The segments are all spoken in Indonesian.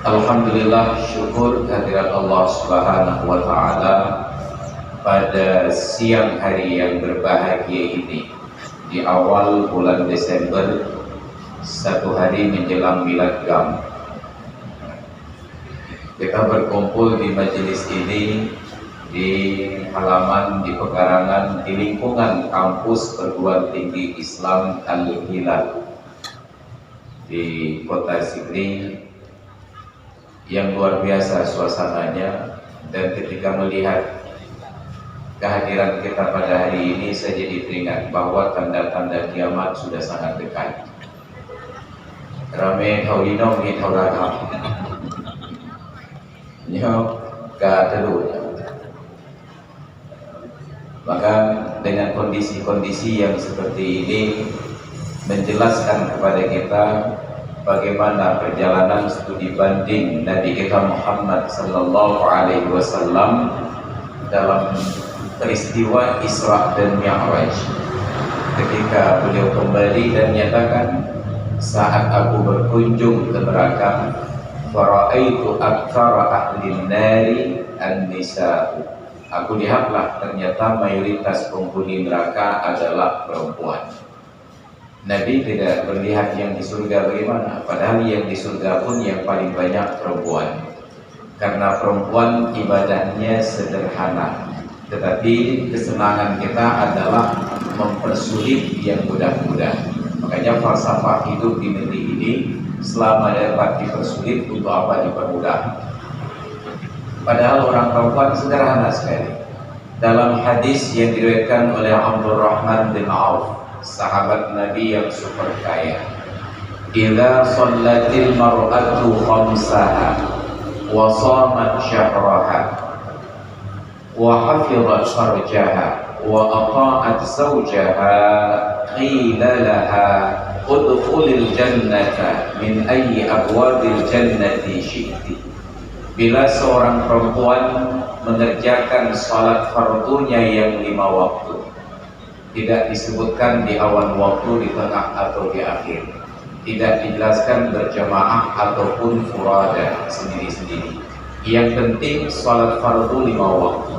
Alhamdulillah, syukur kehadirat Allah Subhanahu wa Ta'ala pada siang hari yang berbahagia ini, di awal bulan Desember, satu hari menjelang Milad Gam. Kita berkumpul di majelis ini, di halaman, di pekarangan, di lingkungan kampus Perguruan Tinggi Islam Al-Hilal di Kota Sigli, yang luar biasa suasananya. Dan ketika melihat kehadiran kita pada hari ini, saya jadi teringat bahwa tanda-tanda kiamat sudah sangat dekat. Rame taulinong ni taulatam nyo katelunya. Maka dengan kondisi-kondisi yang seperti ini menjelaskan kepada kita bagaimana perjalanan studi banding Nabi kita Muhammad sallallahu alaihi wasallam dalam peristiwa Isra dan Mi'raj. Ketika beliau kembali dan menyatakan, saat aku berkunjung ke neraka, faraitu aktsara ahli nari an-nisa. Aku lihatlah ternyata mayoritas penghuni neraka adalah perempuan. Nabi tidak melihat yang di surga bagaimana, padahal yang di surga pun yang paling banyak perempuan. Karena perempuan ibadahnya sederhana, tetapi kesenangan kita adalah mempersulit yang mudah-mudah. Makanya falsafah hidup di negeri ini, selama dapat dipersulit, untuk apa dipermudah. Padahal orang perempuan sederhana sekali. Dalam hadis yang diriwayatkan oleh Abdurrahman bin Auf, sahabat Nabi yang super kaya, idza shallatil mar'atu khamsaha wa shamat syahraha wa hafizat farjaha wa ata'at zawjaha qila laha udkhulil jannata min ayyi abwabil jannati syi'ti. Bila seorang perempuan mengerjakan salat fardunya yang 5 waktu, tidak disebutkan di awal waktu, di tengah atau di akhir, tidak dijelaskan berjamaah ataupun furada, sendiri-sendiri. Yang penting salat fardu 5 waktu.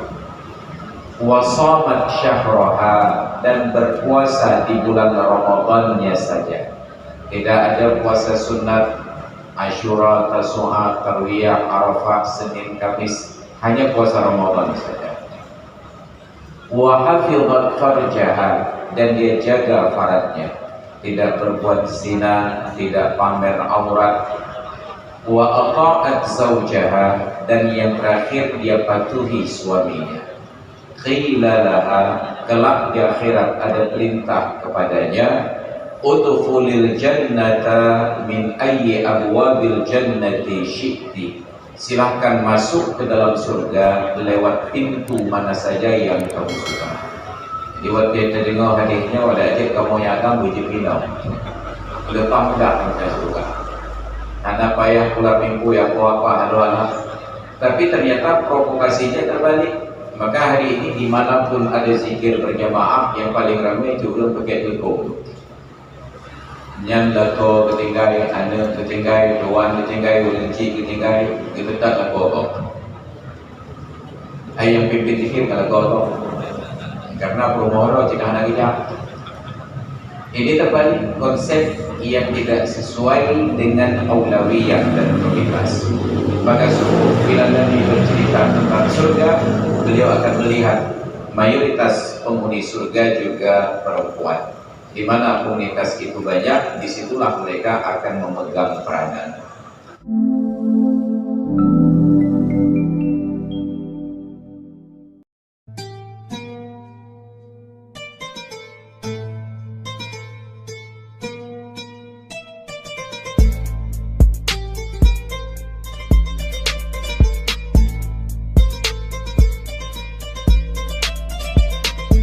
Wasamat syahraha, dan berpuasa di bulan Ramadannya saja. Tidak ada puasa sunat Asyura, Tasu'a, Tarwiyah, Arafah, Senin, Kamis, hanya puasa Ramadan saja. Wa hafizat farjaha, dan dia jaga faradnya, tidak berbuat zina, tidak pamer aurat. Wa ata'at zawjaha, dan yang terakhir dia patuhi suaminya. Qila laha, kelak di akhirat ada perintah kepadanya, udkhulil jannata min ayyi abwabil jannati syi'ti. Silahkan masuk ke dalam surga lewat pintu mana saja yang kamu suka. Jadi waktu dia terdengar hadisnya, wadah aja kamu yang akan wujud pinau lepas dah kita surga. Anak payah pula minggu yang apa halu anak. Tapi ternyata provokasinya terbalik. Maka hari ini dimanapun ada zikir berjamaah, yang paling ramai itu belum pakai lekong. Nyan dato ketinggai, anak ketinggai, tuan ketinggai, ulenci ketinggai, kita tak nak kotor. Ayam pimpin zikir kalau kotor, karena promoro jika anak kita. Ini terbalik, konsep yang tidak sesuai dengan aulawiyah dan prioritas. Maka bila Nabi bercerita tentang surga, beliau akan melihat mayoritas penghuni surga juga perempuan. Di mana komunitas itu banyak, disitulah mereka akan memegang peranan.